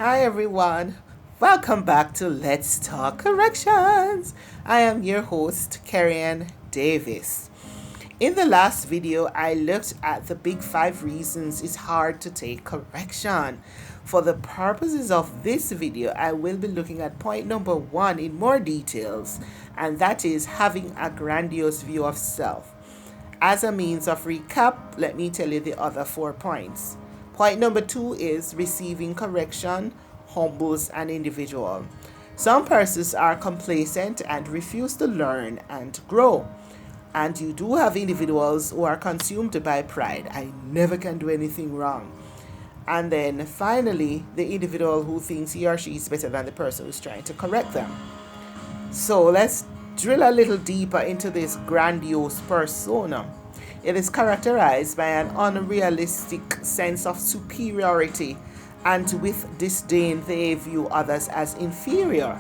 Hi everyone, welcome back to Let's Talk Corrections. I am your host, Karen Davis. In the last video, I looked at the big 5 reasons it's hard to take correction. For the purposes of this video, I will be looking at point number 1 in more details, and that is having a grandiose view of self. As a means of recap, let me tell you the other 4 points. Point number 2 is receiving correction humbles an individual. Some persons are complacent and refuse to learn and grow. And you do have individuals who are consumed by pride. I never can do anything wrong. And then finally, the individual who thinks he or she is better than the person who's trying to correct them. So let's drill a little deeper into this grandiose persona. It is characterized by an unrealistic sense of superiority, and with disdain they view others as inferior.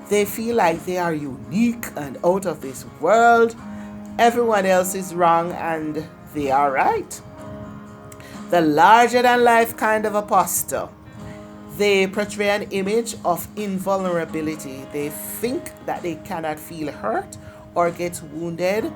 They feel like they are unique and out of this world. Everyone else is wrong and they are right. The larger-than-life kind of apostle. They portray an image of invulnerability. They think that they cannot feel hurt or get wounded.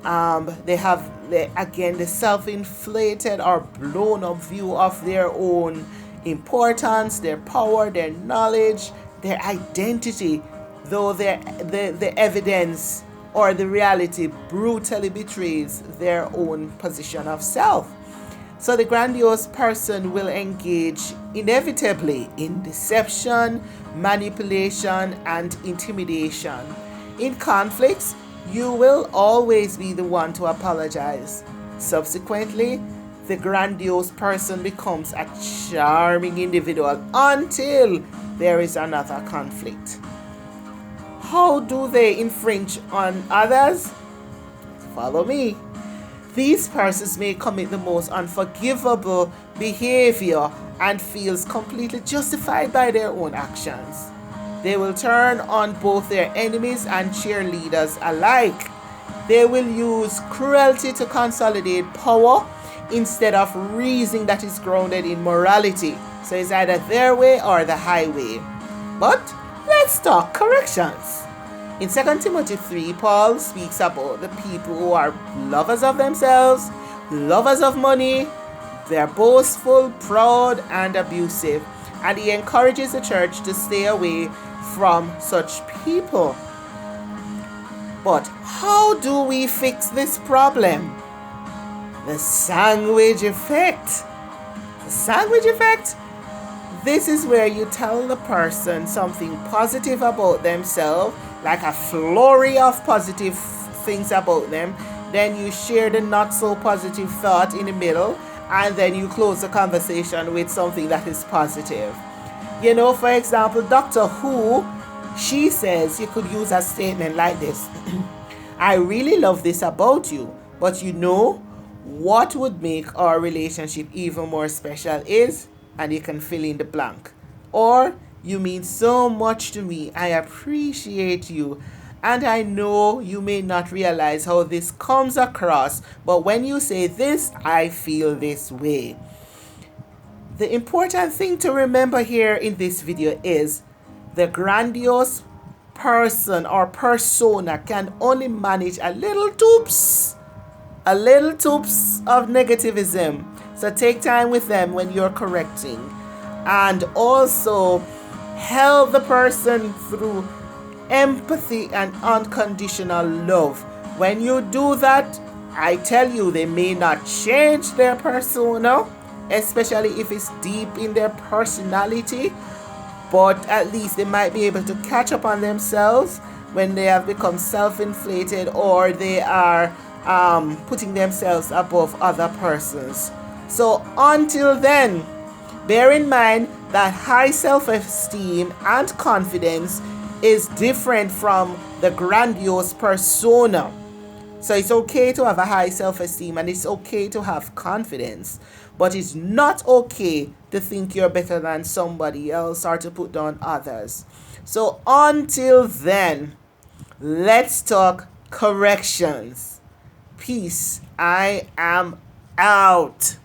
They have, the self-inflated or blown-up view of their own importance, their power, their knowledge, their identity, though the evidence or the reality brutally betrays their own position of self. So the grandiose person will engage inevitably in deception, manipulation, and intimidation. In conflicts, you will always be the one to apologize. Subsequently, the grandiose person becomes a charming individual until there is another conflict. How do they infringe on others? Follow me. These persons may commit the most unforgivable behavior and feels completely justified by their own actions. They will turn on both their enemies and cheerleaders alike. They will use cruelty to consolidate power instead of reasoning that is grounded in morality. So it's either their way or the highway. But let's talk corrections. In 2 Timothy 3, Paul speaks about the people who are lovers of themselves, lovers of money, they're boastful, proud, and abusive. And he encourages the church to stay away from such people. But how do we fix this problem? The sandwich effect. The sandwich effect? This is where you tell the person something positive about themselves, like a flurry of positive things about them. Then you share the not so positive thought in the middle, and then you close the conversation with something that is positive. You know, for example, Doctor Who, she says you could use a statement like this. I really love this about you, but you know what would make our relationship even more special is, and you can fill in the blank. Or, you mean so much to me, I appreciate you, and I know you may not realize how this comes across, but when you say this, I feel this way. The important thing to remember here in this video is the grandiose person or persona can only manage a little toops of negativism. So take time with them when you're correcting, and also help the person through empathy and unconditional love. When you do that, I tell you, they may not change their persona, especially if it's deep in their personality, but at least they might be able to catch up on themselves when they have become self-inflated or they are putting themselves above other persons. So until then, bear in mind that high self-esteem and confidence is different from the grandiose persona. So it's okay to have a high self-esteem and it's okay to have confidence, but it's not okay to think you're better than somebody else or to put down others. So until then, let's talk corrections. Peace. I am out.